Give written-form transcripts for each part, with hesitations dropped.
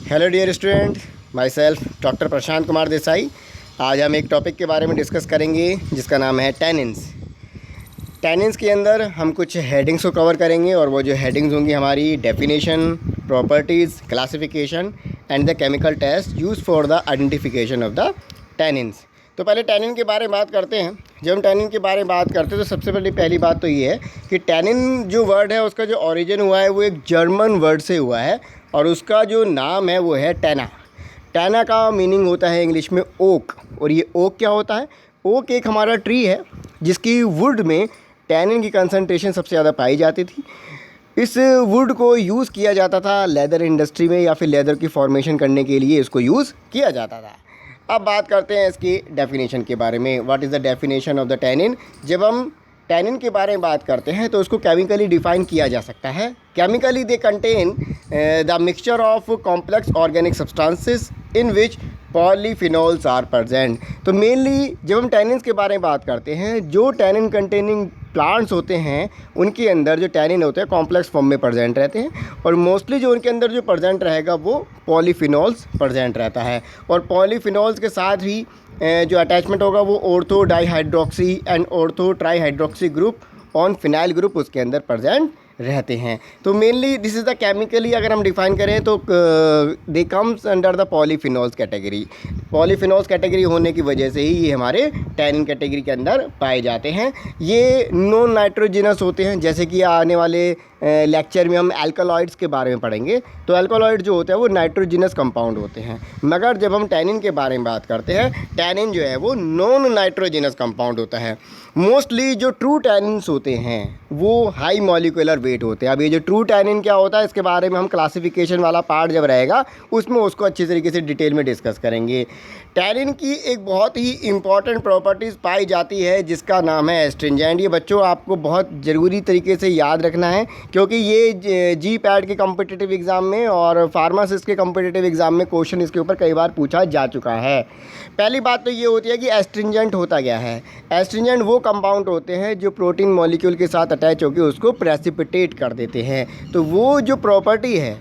Hello dear student, myself doctor Prashant Kumar Desai. आज हम एक टॉपिक के बारे में डिस्कस करेंगे जिसका नाम है टैनिन्स। टैनिन्स के अंदर हम कुछ हेडिंग्स को कवर करेंगे और वो जो हेडिंग्स होंगी हमारी definition, properties, classification and the chemical test use for the identification of the tannins. तो पहले टैनिन के बारे में बात करते हैं। जब हम टैनिन के बारे में बात करते हैं तो सबसे पहली बात तो ये है कि टैनिन जो वर्ड है उसका जो ओरिजिन हुआ है वो एक जर्मन वर्ड से हुआ है और उसका जो नाम है वो है टैना। टैना का मीनिंग होता है इंग्लिश में ओक। और ये ओक क्या होता है? ओक एक हमारा ट्री है जिसकी वुड में टैनिन की कंसंट्रेशन सबसे ज़्यादा पाई जाती थी। इस वुड को यूज़ किया जाता था लेदर इंडस्ट्री में या फिर लेदर की फॉर्मेशन करने के लिए इसको यूज़ किया जाता था। अब बात करते हैं इसकी डेफिनेशन के बारे में। What is the definition of the tannin? जब हम टैनिन के बारे में बात करते हैं तो उसको केमिकली डिफाइन किया जा सकता है। Chemically they contain the mixture of complex organic substances in which polyphenols are present. तो मेनली जब हम टैनिन्स के बारे में बात करते हैं, जो टैनिन कंटेनिंग प्लांट्स होते हैं उनके अंदर जो टैनिन होते हैं कॉम्प्लेक्स फॉर्म में प्रेजेंट रहते हैं और मोस्टली जो उनके अंदर जो प्रेजेंट रहेगा वो पॉलीफिनॉल्स प्रेजेंट रहता है। और पॉलीफिनॉल्स के साथ ही जो अटैचमेंट होगा वो ortho dihydroxy and ortho trihydroxy group on phenyl group उसके अंदर प्रेजेंट रहते हैं। तो mainly this is the chemically अगर हम डिफाइन करें तो they comes under the polyphenols category. Polyphenols category होने की वजह से ही ये हमारे टैनिन कैटेगरी के अंदर पाए जाते हैं। ये नॉन नाइट्रोजिनस होते हैं, जैसे कि आने वाले लेक्चर में हम एल्कलॉइड्स के बारे में पढ़ेंगे। तो एल्कलॉइड जो होते हैं वो नाइट्रोजिनस कंपाउंड होते हैं, मगर जब हम टैनिन के बारे में बात करते हैं टैनिन जो है वो नॉन नाइट्रोजिनस कंपाउंड होता है। मोस्टली जो ट्रू टैनिन्स होते हैं वो हाई मॉलिक्यूलर वेट होते हैं। अब ये जो ट्रू टैनिन क्या होता है इसके बारे में हम क्लासिफिकेशन वाला पार्ट जब रहेगा उसमें उसको अच्छी तरीके से डिटेल में डिस्कस करेंगे। टैनिन की एक बहुत ही इंपॉर्टेंट प्रॉपर्टीज़ पाई जाती है जिसका नाम है एस्ट्रिंजेंट। ये बच्चों आपको बहुत ज़रूरी तरीके से याद रखना है क्योंकि ये जी पैड के कम्पिटिटिव एग्ज़ाम में और फार्मासिस्ट के कम्पिटिटिव एग्ज़ाम में क्वेश्चन इसके ऊपर कई बार पूछा जा चुका है। पहली बात तो ये होती है कि एस्ट्रिंजेंट होता क्या है। एस्ट्रिंजेंट वो कंपाउंड होते हैं जो प्रोटीन मॉलिक्यूल के साथ अटैच होकर उसको प्रेसिपिटेट कर देते हैं। तो वो जो प्रॉपर्टी है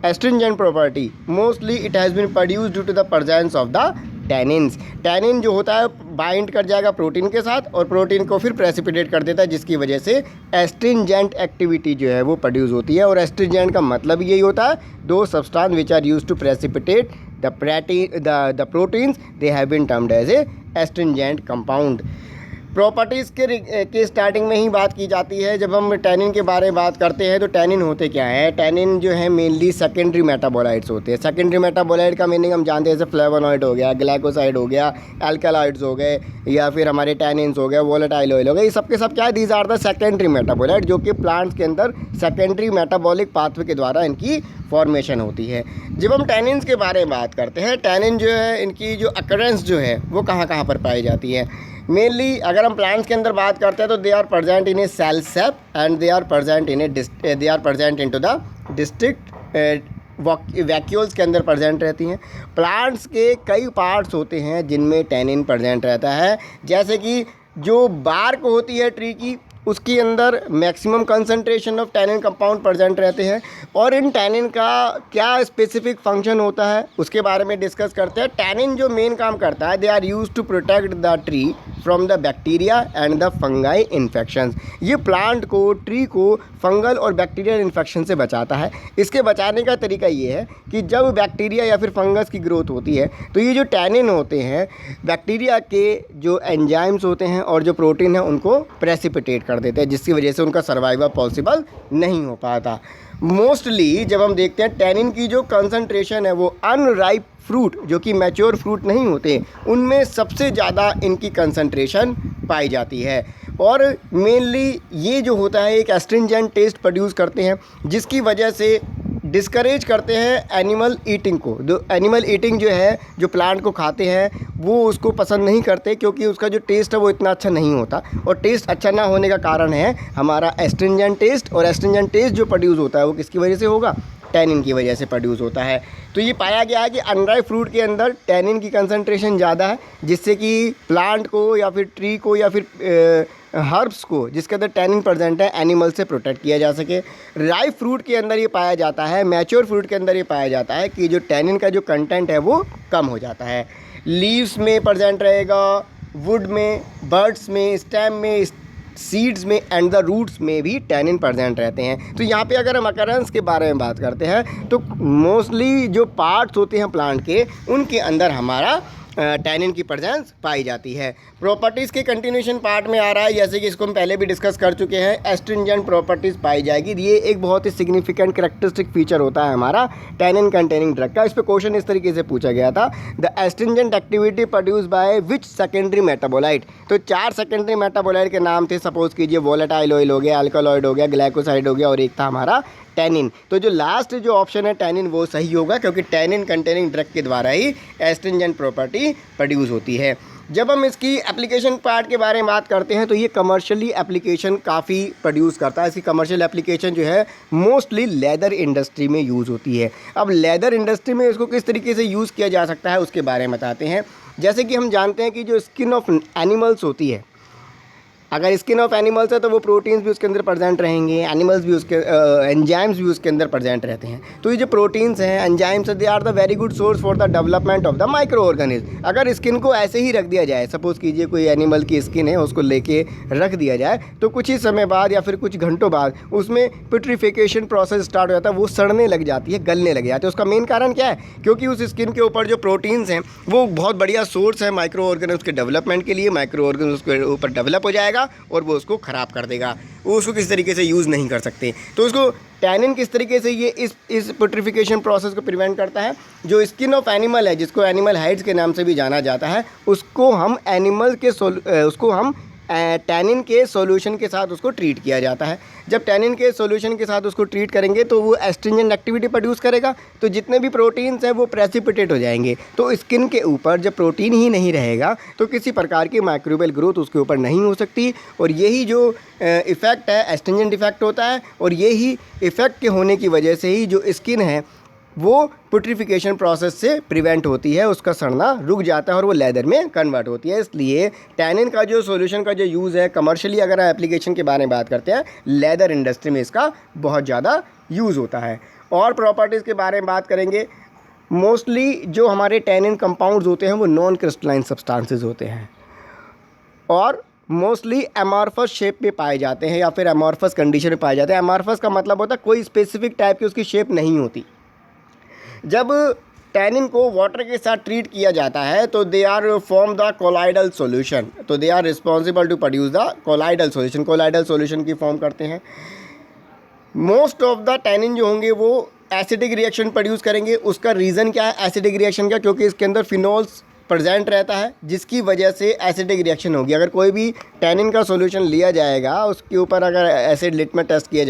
astringent property, mostly it has been produced due to the presence of the tannins. Tannin जो होता है बाइंड कर जाएगा प्रोटीन के साथ और प्रोटीन को फिर प्रेसिपिटेट कर देता है जिसकी वजह से एस्ट्रिंजेंट एक्टिविटी जो है वो प्रोड्यूस होती है। और एस्ट्रिंजेंट का मतलब यही होता है दो substance which are used to precipitate the proteins they have been termed as a astringent compound. Properties के स्टार्टिंग में ही बात की जाती है। जब हम टैनिन के बारे में बात करते हैं तो टैनिन होते क्या है? टैनिन जो है मेनली सेकेंडरी मेटाबोलाइट्स होते हैं। सेकेंडरी मेटाबोलाइट का मीनिंग हम जानते हैं जैसे फ्लेवोनॉइड हो गया, ग्लाइकोसाइड हो गया, एल्कलॉइड्स हो गए या फिर हमारे टैनिन्स हो गए, वोलेटाइल ऑयल हो गए। ये सब के सब क्या है? These are the secondary metabolite जो कि प्लांट्स के अंदर सेकेंडरी मेटाबॉलिक पाथवे के द्वारा इनकी फॉर्मेशन होती है। जब हम टैनिन्स के बारे में बात करते हैं, टैनिन जो है इनकी जो अकरेंस जो है वो कहाँ कहाँ पर पाई जाती है? मेनली अगर हम प्लांट्स के अंदर बात करते हैं तो they are present in a cell sap and they are present into the distinct vacuoles के अंदर प्रेजेंट रहती हैं। प्लांट्स के कई पार्ट्स होते हैं जिनमें टैनिन प्रेजेंट रहता है, जैसे कि जो बार्क होती है ट्री की उसके अंदर maximum concentration of tannin compound present रहते हैं। और इन टैनिन का क्या स्पेसिफिक फंक्शन होता है उसके बारे में डिस्कस करते हैं। टैनिन जो मेन काम करता है they are used to protect the tree from the bacteria and the fungi infections. ये प्लांट को, ट्री को फंगल और बैक्टीरियल इन्फेक्शन से बचाता है। इसके बचाने का तरीका ये है कि जब बैक्टीरिया या फिर फंगस की ग्रोथ होती है तो ये जो टैनिन होते हैं बैक्टीरिया के जो एंजाइम्स होते हैं और जो प्रोटीन है उनको प्रेसिपिटेट कर देते हैं जिसकी वजह से उनका सर्वाइवल पॉसिबल नहीं हो पाता। मोस्टली जब हम देखते हैं टैनिन की जो कंसंट्रेशन है वो अनराइप फ्रूट जो कि मैच्योर फ्रूट नहीं होते उनमें सबसे ज़्यादा इनकी कंसंट्रेशन पाई जाती है। और मेनली ये जो होता है एक एस्ट्रिंजेंट टेस्ट प्रोड्यूस करते हैं जिसकी वजह से डिस्करेज करते हैं एनिमल ईटिंग को। जो एनिमल ईटिंग जो है, जो प्लांट को खाते हैं वो उसको पसंद नहीं करते क्योंकि उसका जो टेस्ट है वो इतना अच्छा नहीं होता। और टेस्ट अच्छा ना होने का कारण है हमारा एस्ट्रिंजेंट टेस्ट। और एस्ट्रिंजेंट टेस्ट जो प्रोड्यूस होता है वो किसकी वजह से होगा? टैनिन की वजह से प्रोड्यूस होता है। तो ये पाया गया है कि अनराइप फ्रूट के अंदर टैनिन की कंसंट्रेशन ज़्यादा है, जिससे कि प्लांट को या फिर ट्री को या फिर हर्ब्स को जिसके अंदर टैनिन प्रेजेंट है एनिमल से प्रोटेक्ट किया जा सके। राइप फ्रूट के अंदर ये पाया जाता है, मैच्योर फ्रूट के अंदर ये पाया जाता है कि जो टैनिन का जो कंटेंट है वो कम हो जाता है। लीव्स में प्रेजेंट रहेगा, वुड में, बर्ड्स में, स्टेम में, सीड्स में एंड द रूट्स में भी टैनिन प्रेजेंट रहते हैं। तो यहाँ पे अगर हम अकरेंस के बारे में बात करते हैं तो मोस्टली जो पार्ट्स होते हैं प्लांट के उनके अंदर हमारा टैनिन की प्रेजेंस पाई जाती है। प्रॉपर्टीज़ के कंटिन्यूशन पार्ट में आ रहा है, जैसे कि इसको हम पहले भी डिस्कस कर चुके हैं, एस्ट्रिंजेंट प्रॉपर्टीज़ पाई जाएगी। ये एक बहुत ही सिग्निफिकेंट कैरेक्टरिस्टिक फीचर होता है हमारा टैनिन कंटेनिंग ड्रग का। इस पर क्वेश्चन इस तरीके से पूछा गया था, the astringent activity produce by which secondary metabolite. तो 4 सेकेंडरी मेटाबोलाइट के नाम थे, सपोज कीजिए वोलेटाइल ऑयल हो गया, अल्कलॉइड हो गया, ग्लाइकोसाइड हो गया और एक था हमारा टैनिन। तो जो लास्ट जो ऑप्शन है टैनिन वो सही होगा, क्योंकि टैनिन कंटेनिंग ड्रग के द्वारा ही एस्ट्रिंजेंट प्रॉपर्टी प्रोड्यूस होती है। जब हम इसकी एप्लीकेशन पार्ट के बारे में बात करते हैं तो ये कमर्शियली एप्लीकेशन काफ़ी प्रोड्यूस करता है। इसकी कमर्शियल एप्लीकेशन जो है मोस्टली लेदर इंडस्ट्री में यूज़ होती है। अब लेदर इंडस्ट्री में इसको किस तरीके से यूज़ किया जा सकता है उसके बारे में बताते हैं। जैसे कि हम जानते हैं कि जो स्किन ऑफ एनिमल्स होती है, अगर स्किन ऑफ एनिमल्स है तो वो प्रोटीन्स भी उसके अंदर प्रेजेंट रहेंगे, एनिमल्स भी उसके एंजाइम्स भी उसके अंदर प्रेजेंट रहते हैं। तो ये जो प्रोटीन्स हैं, enzymes, they are the very good source for the development of the microorganism. अगर स्किन को ऐसे ही रख दिया जाए, सपोज कीजिए कोई एनिमल की स्किन है उसको लेके रख दिया जाए, तो कुछ ही समय बाद या फिर कुछ घंटों बाद उसमें पिट्रीफिकेशन प्रोसेस स्टार्ट हो जाता है, वो सड़ने लग जाती है, गलने लग जाती है। उसका मेन कारण क्या है? क्योंकि उस स्किन के ऊपर जो प्रोटीन्स हैं वो बहुत बढ़िया सोर्स है माइक्रो ऑर्गेनिज्म के डेवलपमेंट के लिए। माइक्रो ऑर्गेनिज्म उसके ऊपर डेवलप हो जाएगा और वो उसको ख़राब कर देगा, वो उसको किसी तरीके से यूज़ नहीं कर सकते। तो उसको टैनिन किस तरीके से ये इस पुट्रिफिकेशन प्रोसेस को प्रिवेंट करता है। जो स्किन ऑफ एनिमल है, जिसको एनिमल हाइड्स के नाम से भी जाना जाता है, उसको हम टैनिन के सॉल्यूशन के साथ उसको ट्रीट किया जाता है। जब टैनिन के सॉल्यूशन के साथ उसको ट्रीट करेंगे तो वो एस्ट्रिंजेंट एक्टिविटी प्रोड्यूस करेगा, तो जितने भी प्रोटीन्स हैं वो प्रेसिपिटेट हो जाएंगे। तो स्किन के ऊपर जब प्रोटीन ही नहीं रहेगा तो किसी प्रकार की माइक्रोबियल ग्रोथ उसके ऊपर नहीं हो सकती, और यही जो इफ़ेक्ट है एस्ट्रिंजेंट इफेक्ट होता है, और यही इफ़ेक्ट के होने की वजह से ही जो स्किन है वो पुट्रिफिकेशन प्रोसेस से प्रिवेंट होती है, उसका सड़ना रुक जाता है और वो लेदर में कन्वर्ट होती है। इसलिए टैनिन का जो सॉल्यूशन का जो यूज़ है कमर्शियली, अगर एप्लीकेशन के बारे में बात करते हैं, लेदर इंडस्ट्री में इसका बहुत ज़्यादा यूज़ होता है। और प्रॉपर्टीज़ के बारे में बात करेंगे, मोस्टली जो हमारे टैनिन कंपाउंड्स होते हैं वो नॉन क्रिस्टलाइन सब्सटेंसेस होते हैं और मोस्टली एमॉर्फस शेप में पाए जाते हैं या फिर एमॉर्फस कंडीशन में पाए जाते हैं। एमॉर्फस का मतलब होता है कोई स्पेसिफिक टाइप की उसकी शेप नहीं होती। जब टैनिन को वाटर के साथ ट्रीट किया जाता है तो they are form the colloidal solution, तो they are responsible to produce the colloidal solution. Colloidal solution की फॉर्म करते हैं। मोस्ट ऑफ द टैनिन जो होंगे वो एसिडिक रिएक्शन प्रोड्यूस करेंगे। उसका रीज़न क्या है एसिडिक रिएक्शन का? क्योंकि इसके अंदर फिनोल्स प्रेजेंट रहता है, जिसकी वजह से एसिडिक रिएक्शन होगी। अगर कोई भी टैनिन का सॉल्यूशन लिया जाएगा, उसके ऊपर अगर एसिड लिटमस टेस्ट किया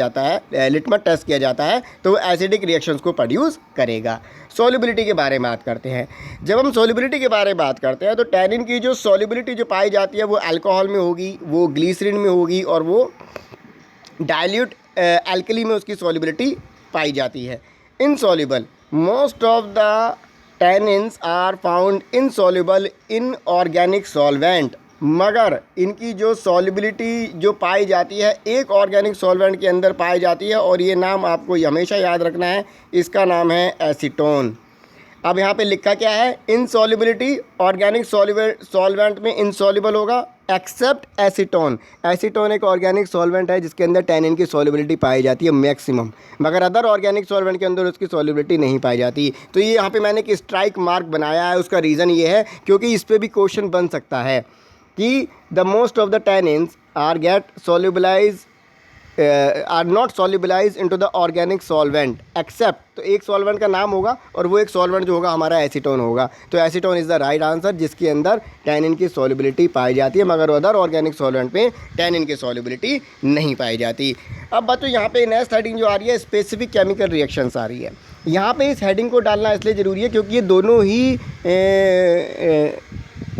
जाता है तो वो एसिडिक रिएक्शंस को प्रोड्यूस करेगा। सॉल्युबिलिटी के बारे में बात करते हैं। जब हम सॉल्युबिलिटी के बारे में बात करते हैं तो टैनिन की जो सॉल्युबिलिटी जो पाई जाती है वो अल्कोहल में होगी, वो ग्लिसरीन में होगी और वो डाइल्यूट एल्कली में उसकी सॉल्युबिलिटी पाई जाती है। Insoluble, most of the tannins are found insoluble in organic solvent, मगर इनकी जो सॉल्युबिलिटी जो पाई जाती है एक ऑर्गेनिक सॉल्वेंट के अंदर पाई जाती है, और ये नाम आपको हमेशा याद रखना है, इसका नाम है एसीटोन। अब यहाँ पे लिखा क्या है? इनसॉल्युबिलिटी, ऑर्गेनिक सॉल्वेंट में इनसॉल्युबल होगा एक्सेप्ट एसीटोन। एसीटोन एक ऑर्गेनिक सॉल्वेंट है जिसके अंदर टैनिन की सॉल्युबिलिटी पाई जाती है मैक्सिमम, मगर अदर ऑर्गेनिक सॉल्वेंट के अंदर उसकी सॉल्युबिलिटी नहीं पाई जाती। तो ये यहाँ पे मैंने एक स्ट्राइक मार्क बनाया है। उसका रीज़न ये है क्योंकि इस पर भी क्वेश्चन बन सकता है कि the most of the tannins are not solubilize into the organic solvent except, तो एक सॉल्वेंट का नाम होगा और वो एक सॉल्वेंट जो होगा हमारा एसीटोन होगा। तो acetone is the right answer, जिसके अंदर टैनिन की सॉल्युबिलिटी पाई जाती है, मगर अदर ऑर्गेनिक सॉल्वेंट में टैनिन की सॉल्युबिलिटी नहीं पाई जाती। अब बच्चों यहाँ पे नेक्स्ट हेडिंग जो आ रही है स्पेसिफिक केमिकल रिएक्शंस आ रही है। यहाँ पे इस हेडिंग को डालना इसलिए ज़रूरी है क्योंकि ये दोनों ही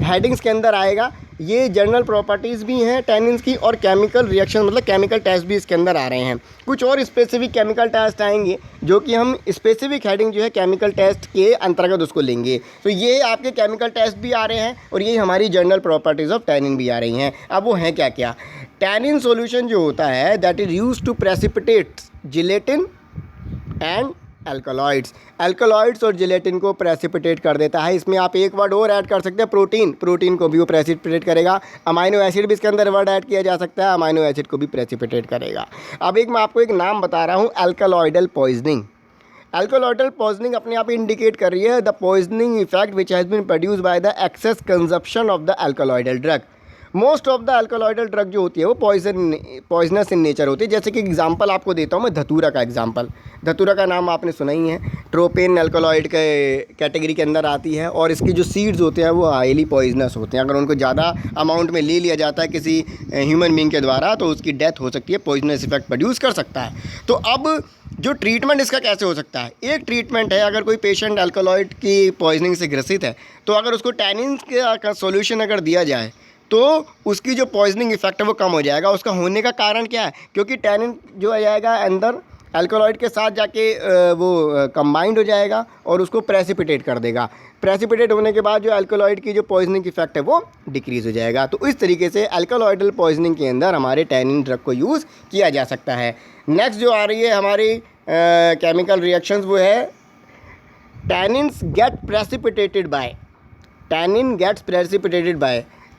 हेडिंग्स के अंदर आएगा। ये जनरल प्रॉपर्टीज़ भी हैं टैनिन्स की, और केमिकल रिएक्शन मतलब केमिकल टेस्ट भी इसके अंदर आ रहे हैं। कुछ और स्पेसिफिक केमिकल टेस्ट आएंगे जो कि हम स्पेसिफिक हेडिंग जो है केमिकल टेस्ट के अंतर्गत उसको लेंगे। तो ये आपके केमिकल टेस्ट भी आ रहे हैं और ये हमारी जनरल प्रॉपर्टीज़ ऑफ टैनिन भी आ रही हैं। अब वो हैं क्या क्या? टैनिन सॉल्यूशन जो होता है that is used to precipitate gelatin and alkaloids और जिलेटिन को प्रेसिपिटेट कर देता है। इसमें आप एक वर्ड और ऐड कर सकते हैं, प्रोटीन को भी वो प्रेसिपिटेट करेगा। अमाइनो एसिड भी इसके अंदर वर्ड ऐड किया जा सकता है, अमाइनो एसिड को भी प्रेसिपिटेट करेगा। अब मैं आपको एक नाम बता रहा हूँ, एल्कलॉइडल पॉइजनिंग। एल्कलॉइडल पॉइजनिंग अपने आप इंडिकेट कर रही है the poisoning effect which has been produce by the excess consumption of the alkaloidal drug. Most of the alkaloidal drug जो होती है वो पॉइजनस इन नेचर होती है। जैसे कि एग्जांपल आपको देता हूँ मैं धतूरा का एग्जांपल। धतूरा का नाम आपने सुना ही है, ट्रोपेन एल्कलॉइड के कैटेगरी के अंदर आती है और इसकी जो सीड्स होते हैं वो हाईली पॉइजनस होते हैं। अगर उनको ज़्यादा अमाउंट में ले लिया जाता है किसी ह्यूमन बींग के द्वारा तो उसकी डेथ हो सकती है, पॉइजनस इफेक्ट प्रोड्यूस कर सकता है। तो अब जो ट्रीटमेंट इसका कैसे हो सकता है? एक ट्रीटमेंट है, अगर कोई पेशेंट एल्कलॉइड की पॉइजनिंग से ग्रसित है तो अगर उसको टैनिन का सोल्यूशन अगर दिया जाए तो उसकी जो पॉइजनिंग इफेक्ट है वो कम हो जाएगा। उसका होने का कारण क्या है? क्योंकि टैनिन जो आ जाएगा अंदर एल्कलॉइड के साथ जाके वो कंबाइंड हो जाएगा और उसको प्रेसिपिटेट कर देगा। प्रेसिपिटेट होने के बाद जो एल्कलॉइड की जो पॉइजनिंग इफेक्ट है वो डिक्रीज़ हो जाएगा। तो इस तरीके से एल्कलॉइडल पॉइजनिंग के अंदर हमारे टैनिन ड्रग को यूज़ किया जा सकता है। नेक्स्ट जो आ रही है हमारी केमिकल रिएक्शंस वो है tannins get precipitated by.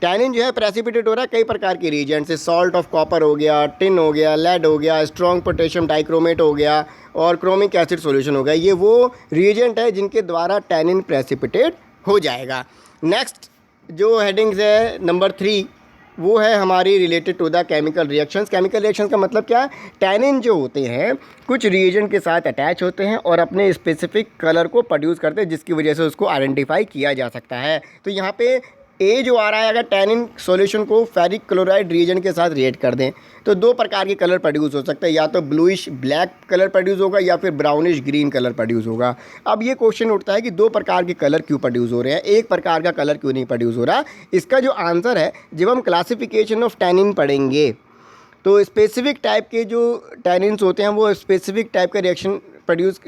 Tannin जो है प्रेसिपिटेट हो रहा है कई प्रकार के रीजेंट से, सॉल्ट ऑफ कॉपर हो गया, टिन हो गया, लेड हो गया, स्ट्रॉन्ग पोटेशियम डाइक्रोमेट हो गया और क्रोमिक एसिड सॉल्यूशन हो गया। ये वो रीजेंट है जिनके द्वारा टैनिन प्रेसिपिटेट हो जाएगा। नेक्स्ट जो हेडिंग्स है नंबर 3 वो है हमारी related to the chemical reactions. Chemical reactions का मतलब क्या है? टैनिन जो होते हैं कुछ रिएजेंट के साथ अटैच होते हैं और अपने स्पेसिफिक कलर को प्रोड्यूस करते हैं जिसकी वजह से उसको आइडेंटिफाई किया जा सकता है। तो यहाँ पे ए जो आ रहा है, अगर टैनिन सॉल्यूशन को फेरिक क्लोराइड रिएजेंट के साथ रिएक्ट कर दें तो दो प्रकार के कलर प्रोड्यूस हो सकते हैं, या तो ब्लूइश ब्लैक कलर प्रोड्यूस होगा या फिर ब्राउनिश ग्रीन कलर प्रोड्यूस होगा। अब ये क्वेश्चन उठता है कि दो प्रकार के कलर क्यों प्रोड्यूस हो रहे हैं, एक प्रकार का कलर क्यों नहीं प्रोड्यूस हो रहा? इसका जो आंसर है, जब हम क्लासिफिकेशन ऑफ टैनिन पढ़ेंगे तो स्पेसिफिक टाइप के जो टैनिन्स होते हैं वो स्पेसिफिक टाइप का रिएक्शन प्रोड्यूस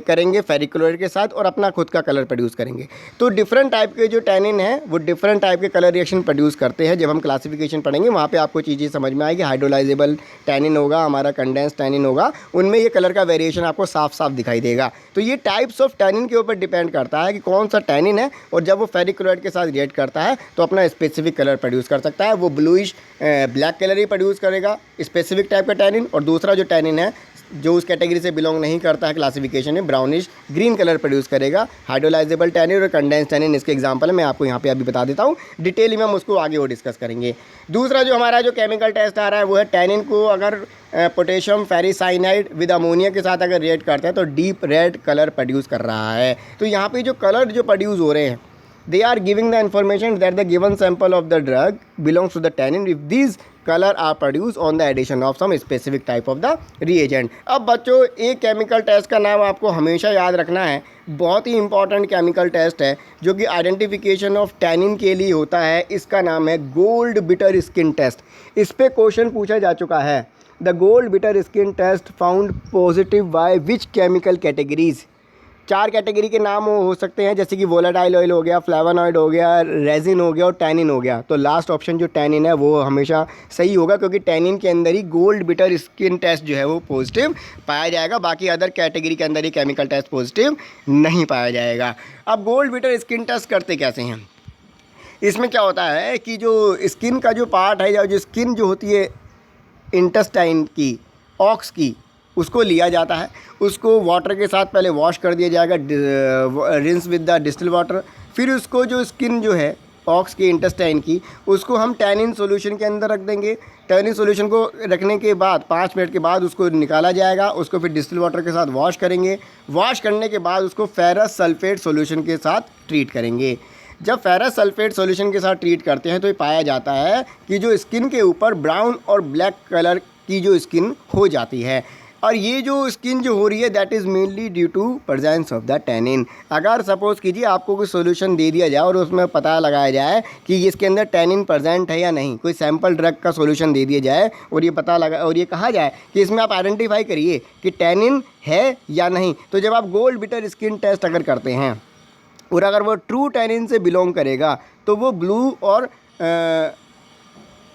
करेंगे फेरिक क्लोराइड के साथ और अपना खुद का कलर प्रोड्यूस करेंगे। तो डिफरेंट टाइप के जो टैनिन हैं वो डिफरेंट टाइप के कलर रिएक्शन प्रोड्यूस करते हैं। जब हम क्लासिफिकेशन पढ़ेंगे वहाँ पे आपको चीज़ें समझ में आएगी। हाइड्रोलाइजेबल टैनिन होगा, हमारा कंडेंस टैनिन होगा, उनमें ये कलर का वेरिएशन आपको साफ साफ दिखाई देगा। तो ये टाइप्स ऑफ टैनिन के ऊपर डिपेंड करता है कि कौन सा टैनिन है और जब वो फेरिक क्लोराइड के साथ रिएक्ट करता है तो अपना स्पेसिफिक कलर प्रोड्यूस कर सकता है। वो ब्लूइश ब्लैक कलर ही प्रोड्यूस करेगा स्पेसिफिक टाइप का टैनिन, और दूसरा जो टैनिन है जो उस कैटेगरी से बिलोंग नहीं करता है क्लासिफिकेशन में, ब्राउनिश ग्रीन कलर प्रोड्यूस करेगा। हाइड्रोलाइजेबल टैनिन और कंडेंस टैनिन इसके एग्जांपल है, मैं आपको यहाँ पे अभी बता देता हूँ। डिटेल में हम उसको आगे और डिस्कस करेंगे। दूसरा जो हमारा जो केमिकल टेस्ट आ रहा है वो है टैनिन को अगर पोटेशियम फेरिसाइनाइड विद अमोनिया के साथ अगर रिएक्ट करता है तो डीप रेड कलर प्रोड्यूस कर रहा है। तो यहाँ पे जो कलर जो प्रोड्यूस हो रहे हैं they are giving the information that the given sample of the drug belongs to the tannin if these color are produced on the addition of some specific type of the reagent। अब बच्चों एक chemical test का नाम आपको हमेशा याद रखना है, बहुत ही इंपॉर्टेंट केमिकल टेस्ट है जो कि आइडेंटिफिकेशन ऑफ टैनिन के लिए होता है। इसका नाम है गोल्ड बिटर स्किन टेस्ट। इस पर क्वेश्चन पूछा जा चुका है। The gold beater skin test found positive by which chemical categories. 4 category के नाम हो सकते हैं जैसे कि वोलेटाइल ऑयल हो गया, फ्लेवोनॉइड हो गया, रेजिन हो गया और टैनिन हो गया। तो लास्ट ऑप्शन जो टैनिन है वो हमेशा सही होगा क्योंकि टैनिन के अंदर ही गोल्ड बिटर स्किन टेस्ट जो है वो पॉजिटिव पाया जाएगा। बाकी अदर कैटेगरी के अंदर ही केमिकल टेस्ट पॉजिटिव नहीं पाया जाएगा। अब गोल्ड बिटर स्किन टेस्ट करते कैसे हैं? इसमें क्या होता है कि जो स्किन का जो पार्ट है या जो स्किन जो होती है इंटेस्टाइन की, ऑक्स की, उसको लिया जाता है, उसको वाटर के साथ पहले वॉश कर दिया जाएगा, rinse with the distil water. फिर उसको जो स्किन जो है ऑक्स की इंटेस्टाइन की उसको हम टैनिन सॉल्यूशन के अंदर रख देंगे। टैनिन सॉल्यूशन को रखने के बाद 5 मिनट के बाद उसको निकाला जाएगा, उसको फिर डिस्टिल वाटर के साथ वॉश करेंगे। वॉश करने के बाद उसको फेरस सल्फेट सॉल्यूशन के साथ ट्रीट करेंगे। जब फेरस सल्फेट सॉल्यूशन के साथ ट्रीट करते हैं तो ये पाया जाता है कि जो स्किन के ऊपर ब्राउन और ब्लैक कलर की जो स्किन हो जाती है। और ये जो स्किन जो हो रही है that is mainly due to presence of the tannin. अगर सपोज़ कीजिए आपको कोई सोल्यूशन दे दिया जाए और उसमें पता लगाया जाए कि इसके अंदर टैनिन प्रेजेंट है या नहीं, कोई सैम्पल ड्रग का सोल्यूशन दे दिया जाए और ये पता लगा और ये कहा जाए कि इसमें आप आइडेंटिफाई करिए कि टैनिन है या नहीं, तो जब आप गोल्ड बिटर स्किन टेस्ट अगर करते हैं और अगर वो ट्रू टैनिन से बिलोंग करेगा तो वो ब्लू और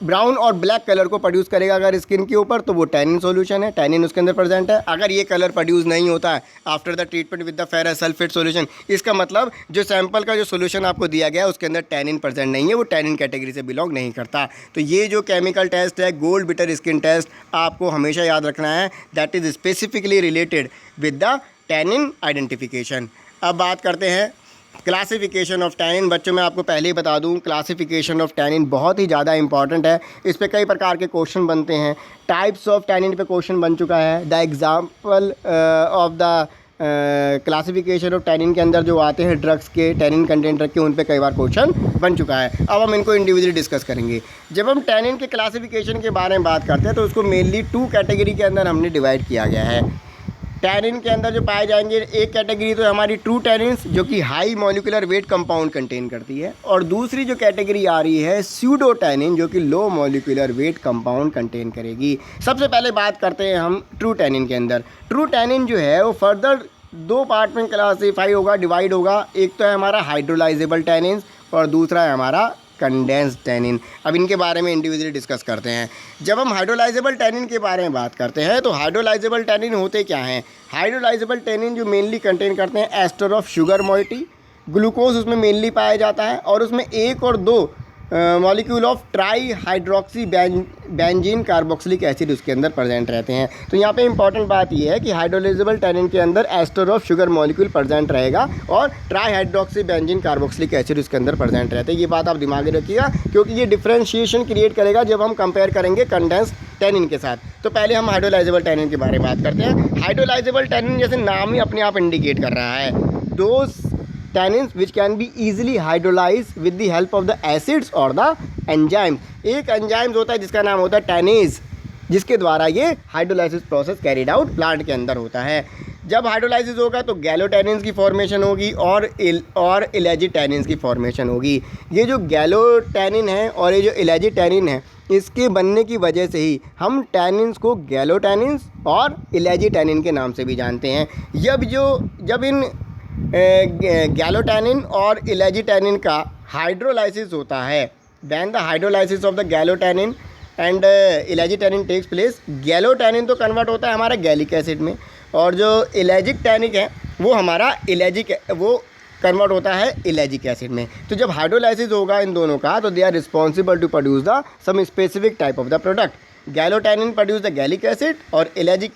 ब्राउन और ब्लैक कलर को प्रोड्यूस करेगा। अगर स्किन के ऊपर तो वो टैनिन सॉल्यूशन है, टैनिन उसके अंदर प्रेजेंट है। अगर ये कलर प्रोड्यूस नहीं होता है after the treatment with the ferrous sulphate solution, इसका मतलब जो सैंपल का जो सॉल्यूशन आपको दिया गया है उसके अंदर टैनिन प्रेजेंट नहीं है, वो टैनिन कैटेगरी से बिलोंग नहीं करता। तो ये जो केमिकल टेस्ट है गोल्ड बिटर स्किन टेस्ट, आपको हमेशा याद रखना है that is specifically related with the tannin identification. अब बात करते हैं क्लासिफिकेशन ऑफ टैनिन। बच्चों मैं आपको पहले ही बता दूं क्लासिफिकेशन ऑफ टैनिन बहुत ही ज़्यादा इंपॉर्टेंट है, इस पे कई प्रकार के क्वेश्चन बनते हैं। टाइप्स ऑफ टैनिन पे क्वेश्चन बन चुका है। The example of the classification of tannin के अंदर जो आते हैं ड्रग्स के टैनिन कंटेंट रख के, उन पे कई बार क्वेश्चन बन चुका है। अब हम इनको इंडिविजुअली डिस्कस करेंगे। जब हम टैनिन के क्लासिफिकेशन के बारे में बात करते हैं तो उसको मेनली 2 कैटेगरी के अंदर हमने डिवाइड किया गया है। टैनिन के अंदर जो पाए जाएंगे, एक कैटेगरी तो हमारी ट्रू टैनिन्स जो कि high molecular weight compound contain करती है, और दूसरी जो कैटेगरी आ रही है स्यूडो टैनिन जो कि low molecular weight compound contain करेगी। सबसे पहले बात करते हैं हम ट्रू टैनिन के अंदर। ट्रू टैनिन जो है वो फर्दर 2 पार्ट में क्लासीफाई होगा, डिवाइड होगा। एक तो है हमारा हाइड्रोलाइजेबल टैनिन और दूसरा है हमारा कंडेंस्ड टैनिन। अब इनके बारे में इंडिविजुअली डिस्कस करते हैं। जब हम हाइड्रोलाइजेबल टैनिन के बारे में बात करते हैं तो हाइड्रोलाइजेबल टैनिन होते क्या हैं? हाइड्रोलाइजेबल टैनिन जो मेनली कंटेन करते हैं ester of sugar moiety, glucose उसमें मेनली पाया जाता है, और उसमें 1 और 2 molecule of trihydroxy benzene carboxylic acid उसके अंदर प्रेजेंट रहते हैं। तो यहाँ पे इंपॉर्टेंट बात ये है कि हाइड्रोलाइजेबल टैनिन के अंदर ester of sugar molecule present रहेगा और trihydroxy benzene carboxylic acid उसके अंदर प्रेजेंट रहते हैं। ये बात आप दिमाग में रखिएगा क्योंकि ये डिफ्रेंशिएशन क्रिएट करेगा जब हम कंपेयर करेंगे कंडेंस्ड टैनिन के साथ। तो पहले हम हाइड्रोलाइजेबल टैनिन के बारे में बात करते हैं। हाइड्रोलाइजेबल टैनिन जैसे नाम ही अपने आप इंडिकेट कर रहा है, those tannins which can be easily hydrolyzed with the help of the acids or the enzymes। एक एंजाइम्स होता है जिसका नाम होता है टैनेज, जिसके द्वारा ये hydrolysis process carried out plant के अंदर होता है। जब हाइड्रोलाइसिस होगा तो गैलोटैनिन्स की फॉर्मेशन होगी और इलेजिटैनिन्स की फॉर्मेशन होगी। ये जो गैलोटैनिन है और ये जो इलेजिटैनिन है, इसके बनने की वजह से ही हम टैनिन्स को गैलोटैनिन्स और इलेजिटैनिन के नाम से भी जानते हैं। जब इन गैलोटैनिन और इलेजिटैनिन का हाइड्रोलाइसिस होता है, when the hydrolysis of the gallotannin and ellagitannin takes place, gallotannin तो कन्वर्ट होता है हमारा गैलिक एसिड में, और जो इलेजिक टैनिक है वो हमारा वो कन्वर्ट होता है इलेजिक एसिड में। तो जब हाइड्रोलाइसिस होगा इन दोनों का तो they are responsible to produce the some specific type of the product. Gallotannin produce the gallic acid और इलेजिक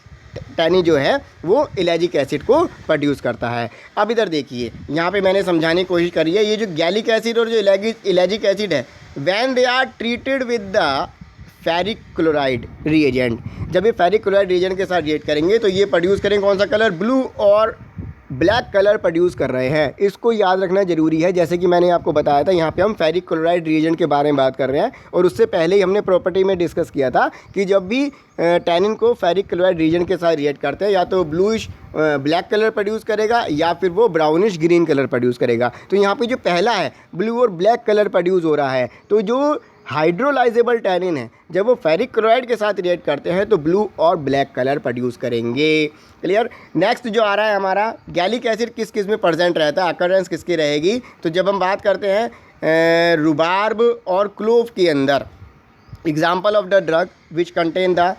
टैनिन जो है वो इलेजिक एसिड को प्रोड्यूस करता है। अब इधर देखिए, यहाँ पे मैंने समझाने की कोशिश करी है, ये जो गैलिक एसिड और जो इलेजिक एसिड है, when they are treated with the ferric chloride reagent, जब ये फेरिक क्लोराइड रिएजेंट के साथ रिएक्ट करेंगे तो ये प्रोड्यूस करेंगे कौन सा कलर? ब्लू और ब्लैक कलर प्रोड्यूस कर रहे हैं। इसको याद रखना जरूरी है। जैसे कि मैंने आपको बताया था, यहाँ पे हम फेरिक क्लोराइड रिएजेंट के बारे में बात कर रहे हैं, और उससे पहले ही हमने प्रॉपर्टी में डिस्कस किया था कि जब भी टैनिन को फेरिक क्लोराइड रिएजेंट के साथ रिएक्ट करते हैं या तो ब्लूइश ब्लैक कलर प्रोड्यूस करेगा या फिर वो ब्राउनिश ग्रीन कलर प्रोड्यूस करेगा। तो यहाँ पे जो पहला है ब्लू और ब्लैक कलर प्रोड्यूस हो रहा है, तो जो हाइड्रोलाइजेबल टैनिन है जब वो फेरिक क्लोराइड के साथ रिएक्ट करते हैं तो ब्लू और ब्लैक कलर प्रोड्यूस करेंगे। क्लियर? नेक्स्ट जो आ रहा है हमारा, गैलिक एसिड किस किस में प्रेजेंट रहता है, अकरेंस किसकी रहेगी? तो जब हम बात करते हैं रुबार्ब और क्लोव के अंदर, example of the drug which contain the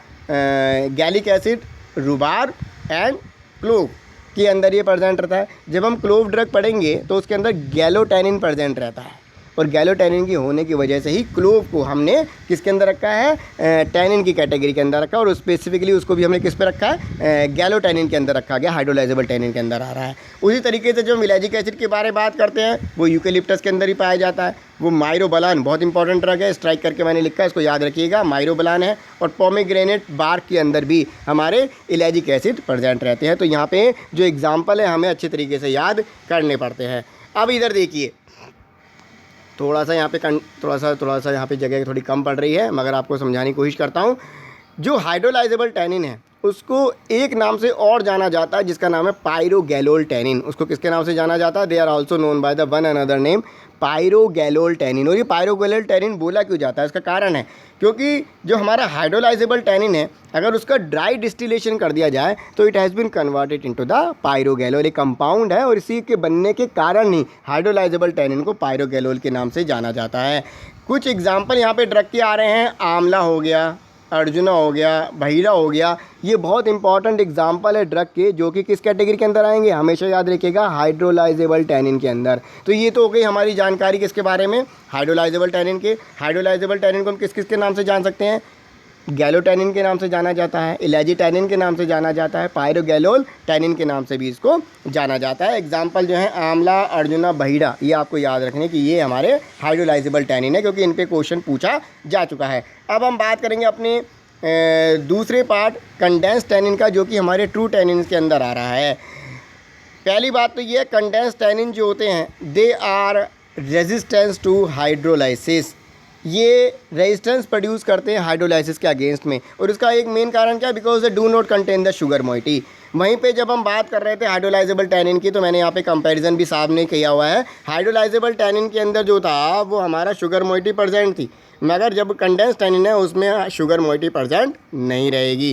gallic acid, rhubarb and clove के अंदर ये प्रेजेंट रहता है। जब हम क्लोव ड्रग पढ़ेंगे तो उसके अंदर गैलोटैनिन प्रेजेंट रहता है, और गैलोटैनिन की होने की वजह से ही क्लोव को हमने किसके अंदर रखा है? टैनिन की कैटेगरी के अंदर रखा, और स्पेसिफिकली उसको भी हमने किस पे रखा है? गैलोटैनिन के अंदर रखा गया, हाइड्रोलाइजेबल टैनिन के अंदर आ रहा है। उसी तरीके से जो हम इलेजिक एसिड के बारे में बात करते हैं वो यूकेलिप्टस के अंदर ही पाया जाता है। वो माइरोबलान बहुत इंपॉर्टेंट ड्रग है, स्ट्राइक करके मैंने लिखा है, इसको याद रखिएगा, माइरोबलान है। और पोमेग्रेनेट बार्क के अंदर भी हमारे इलेजिक एसिड प्रेजेंट रहते हैं। तो यहाँ पे जो एग्जाम्पल है हमें अच्छे तरीके से याद करने पड़ते हैं। अब इधर देखिए, थोड़ा सा यहाँ पे जगह थोड़ी कम पड़ रही है, मगर आपको समझाने की कोशिश करता हूँ। जो हाइड्रोलाइजेबल टैनिन है उसको एक नाम से और जाना जाता है जिसका नाम है पायरोगैलोल टैनिन। उसको किसके नाम से जाना जाता है? They are also known by the one another name pyrogallol tannin. और ये पायरोगैलोल टैनिन बोला क्यों जाता है? इसका कारण है क्योंकि जो हमारा हाइड्रोलाइजेबल टैनिन है, अगर उसका ड्राई डिस्टिलेशन कर दिया जाए तो it has been converted into the pyrogallol. एक कंपाउंड है और इसी के बनने के कारण ही हाइड्रोलाइजेबल टैनिन को पायरोगैलोल के नाम से जाना जाता है। कुछ एग्जाम्पल यहाँ पे ड्रग के आ रहे हैं, आंवला हो गया, अर्जुना हो गया, बहीरा हो गया। ये बहुत इंपॉर्टेंट एग्जाम्पल है ड्रग के, जो कि किस कैटेगरी के अंदर आएंगे? हमेशा याद रखिएगा, हाइड्रोलाइजेबल टैनिन के अंदर। तो ये तो हो गई हमारी जानकारी किसके बारे में? हाइड्रोलाइजेबल टैनिन के। हाइड्रोलाइजेबल टैनिन को हम किस किस के नाम से जान सकते हैं? गैलोटैनिन के नाम से जाना जाता है, इलेजिटैनिन के नाम से जाना जाता है, पायरोगैलोल टैनिन के नाम से भी इसको जाना जाता है। एग्जाम्पल जो है आंवला, अर्जुना, बहीरा, ये आपको याद रखने कि ये हमारे हाइड्रोलाइजेबल टैनिन है, क्योंकि इन पे क्वेश्चन पूछा जा चुका है। अब हम बात करेंगे अपने दूसरे पार्ट कंडेंस टैनिन का, जो कि हमारे ट्रू टैनिन के अंदर आ रहा है। पहली बात तो ये, कंडेंस टैनिन जो होते हैं they are resistance to hydrolysis. ये रेजिस्टेंस प्रोड्यूस करते हैं हाइड्रोलाइसिस के अगेंस्ट में, और इसका एक मेन कारण क्या है? Because they do not contain the sugar moiety. वहीं पे जब हम बात कर रहे थे हाइड्रोलाइजेबल टैनिन की, तो मैंने यहाँ पे कंपैरिजन भी सामने किया हुआ है। हाइड्रोलाइजेबल टैनिन के अंदर जो था वो हमारा शुगर मोइटी प्रेजेंट थी, मगर जब कंडेंस टैनिन है उसमें शुगर मोइटी प्रेजेंट नहीं रहेगी।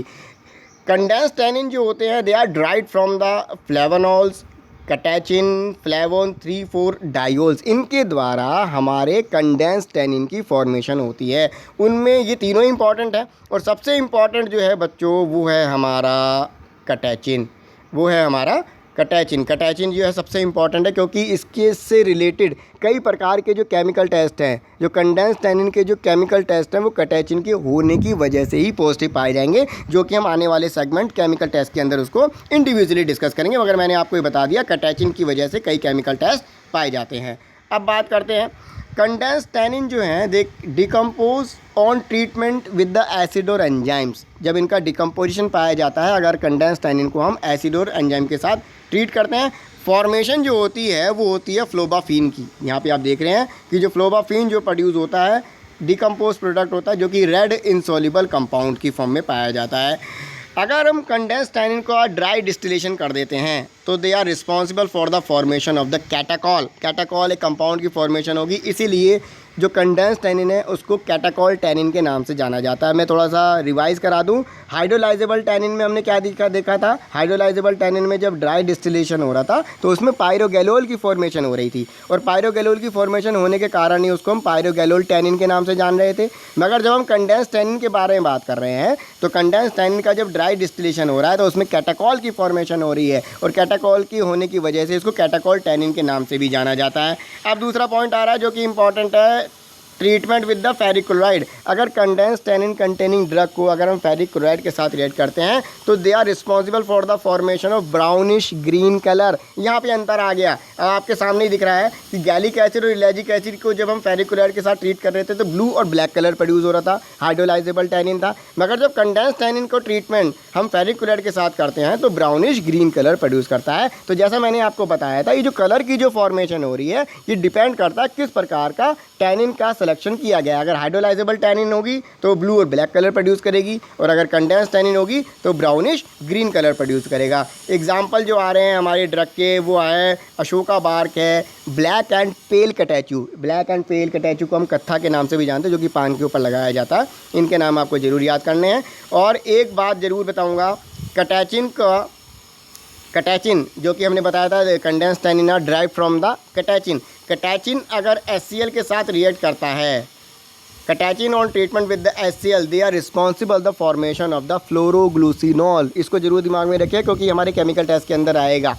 कंडेंस टैनिन जो होते हैं they are dried from the flavonols, catechin, flavone 3,4 diols. इनके द्वारा हमारे कंडेंस टैनिन की फॉर्मेशन होती है। उनमें ये तीनों इंपॉर्टेंट है, और सबसे इम्पॉर्टेंट जो है बच्चों वो है हमारा कैटेचिन। वो है हमारा कैटेचिन। कैटेचिन जो है सबसे इम्पॉर्टेंट है, क्योंकि इसके से रिलेटेड कई प्रकार के जो केमिकल टेस्ट हैं, जो कंडेंस टैनिन के जो केमिकल टेस्ट हैं, वो कैटेचिन के होने की वजह से ही पॉजिटिव पाए जाएंगे, जो कि हम आने वाले सेगमेंट केमिकल टेस्ट के अंदर उसको इंडिविजुअली डिस्कस करेंगे। मगर मैंने आपको ये बता दिया, कैटेचिन की वजह से कई केमिकल टेस्ट पाए जाते हैं। अब बात करते हैं कंडेंस टैनिन जो हैं दे decompose on treatment with the acid और एंजाइम्स। जब इनका डिकम्पोजिशन पाया जाता है, अगर कंडेंस टैनिन को हम एसिड और एंजाइम के साथ ट्रीट करते हैं, फॉर्मेशन जो होती है वो होती है फ्लोबाफीन की। यहाँ पे आप देख रहे हैं कि जो फ्लोबाफीन जो प्रोड्यूस होता है, डिकम्पोज प्रोडक्ट होता है, जो कि रेड इनसॉल्युबल कंपाउंड की फॉर्म में पाया जाता है। अगर हम कंडेंस टैनिन को ड्राई डिस्टिलेशन कर देते हैं तो they are responsible for the formation of the catechol. Catechol एक कंपाउंड की फॉर्मेशन होगी, इसीलिए जो कंडेंस टैनिन है उसको कैटाकॉल टैनिन के नाम से जाना जाता है। मैं थोड़ा सा रिवाइज करा दूं, हाइड्रोलाइजेबल टैनिन में हमने क्या देखा था? हाइड्रोलाइजेबल टैनिन में जब ड्राई डिस्टिलेशन हो रहा था तो उसमें पायरोगैलोल की फॉर्मेशन हो रही थी, और पायरोगैलोल की फॉर्मेशन होने के कारण ही उसको हम पायरोगैलोल टैनिन के नाम से जान रहे थे। मगर जब हम कंडेंस टैनिन के बारे में बात कर रहे हैं, तो कंडेंस टैनिन का जब ड्राई डिस्टिलेशन हो रहा है तो उसमें कैटाकॉल की फॉर्मेशन हो रही है, और कैटाकॉल की होने की वजह से इसको कैटाकॉल टैनिन के नाम से भी जाना जाता है। अब दूसरा पॉइंट आ रहा है जो कि इंपॉर्टेंट है, treatment with the ferric chloride. अगर कंडेंस टैनिन कंटेनिंग ड्रग को अगर हम फेरिक क्लोराइड के साथ रिएक्ट करते हैं तो they are responsible for the formation of brownish green colour. यहाँ पे अंतर आ गया, अब आपके सामने ही दिख रहा है कि गैलिक एसिड और इलेजिक एसिड को जब हम फेरिक क्लोराइड के साथ ट्रीट कर रहे थे तो ब्लू और ब्लैक कलर प्रोड्यूस हो रहा था, हाइड्रोलाइजेबल टैनिन था। मगर जब कंडेंस टैनिन को ट्रीटमेंट हम फेरिक क्लोराइड के साथ करते हैं तो ब्राउनिश ग्रीन कलर प्रोड्यूस करता है। तो जैसा मैंने आपको बताया था, ये जो कलर की जो फॉर्मेशन हो रही है ये डिपेंड करता है किस प्रकार का टैनिन का सिलेक्शन किया गया। अगर हाइड्रोलाइजेबल टैनिन होगी तो ब्लू और ब्लैक कलर प्रोड्यूस करेगी, और अगर कंडेंस टैनिन होगी तो ब्राउनिश ग्रीन कलर प्रोड्यूस करेगा। एग्जाम्पल जो आ रहे हैं हमारे ड्रग के वो है अशोका बार्क है, black and pale catechu. Black and pale catechu को हम कत्था के नाम से भी जानते हैं, जो कि पान के ऊपर लगाया जाता है। इनके नाम आपको ज़रूर याद करने हैं। और एक बात ज़रूर बताऊँगा, कैटेचिन जो कि हमने बताया था condense tannin are drive from the catechin. Catechin अगर HCl के साथ रिएक्ट करता है, catechin on treatment with the HCl they are responsible the formation of the phloroglucinol. इसको जरूर दिमाग में रखिए क्योंकि हमारे केमिकल टेस्ट के अंदर आएगा।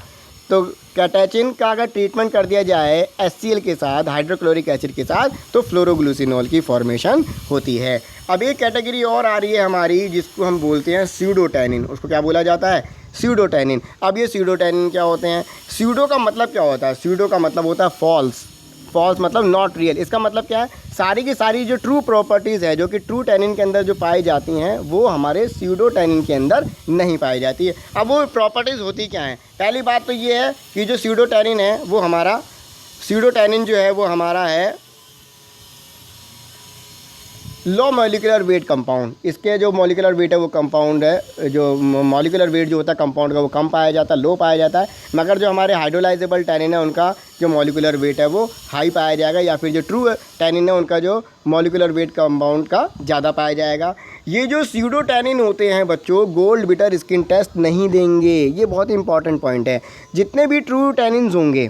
तो कैटेचिन का अगर ट्रीटमेंट कर दिया जाए HCl के साथ, हाइड्रोक्लोरिक एसिड के साथ, तो फ्लोरोग्लूसिनॉल की फॉर्मेशन होती है। अब एक कैटेगरी और आ रही है हमारी जिसको हम बोलते हैं स्यूडोटैनिन। उसको क्या बोला जाता है? स्यूडोटैनिन। अब ये स्यूडोटैनिन क्या होते हैं? स्यूडो का मतलब क्या होता है? स्यूडो का मतलब होता है फॉल्स। फॉल्स मतलब नॉट रियल। इसका मतलब क्या है? सारी की सारी जो ट्रू प्रॉपर्टीज़ है जो कि ट्रू टैनिन के अंदर जो पाई जाती हैं वो हमारे स्यूडो टैनिन के अंदर नहीं पाई जाती है। अब वो प्रॉपर्टीज़ होती क्या हैं? पहली बात तो ये है कि जो स्यूडो टैनिन है वो हमारा स्यूडो टैनिन जो है वो हमारा है लो मॉलिक्यूलर वेट कंपाउंड, इसके जो मॉलिक्यूलर वेट है वो कंपाउंड है, जो मॉलिक्यूलर वेट जो होता है कंपाउंड का वो कम पाया जाता है, लो पाया जाता है। मगर जो हमारे हाइड्रोलाइजेबल टैनिन है उनका जो मॉलिक्यूलर वेट है वो हाई पाया जाएगा, या फिर जो ट्रू टैनिन है उनका जो मॉलिक्यूलर वेट कंपाउंड का ज़्यादा पाया जाएगा। ये जो स्यूडो टैनिन होते हैं बच्चों, गोल्ड बिटर स्किन टेस्ट नहीं देंगे, ये बहुत इंपॉर्टेंट पॉइंट है। जितने भी ट्रू टैनिन्स होंगे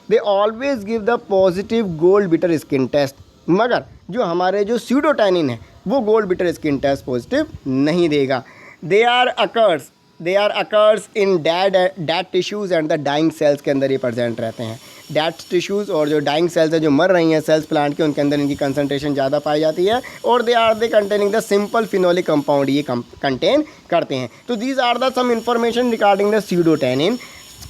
they always give the positive gold beater skin test, मगर जो हमारे जो स्यूडो टैनिन है वो gold beater skin test positive नहीं देगा। They are occurs in dead tissues and the dying cells के अंदर ये प्रेजेंट रहते हैं। डेड टिश्यूज़ और जो डाइंग सेल्स है जो मर रही हैं सेल्स प्लांट के, उनके अंदर इनकी कंसंट्रेशन ज़्यादा पाई जाती है। और they containing the simple phenolic compound ये कंटेन करते हैं। तो these are the some information regarding the pseudotannin.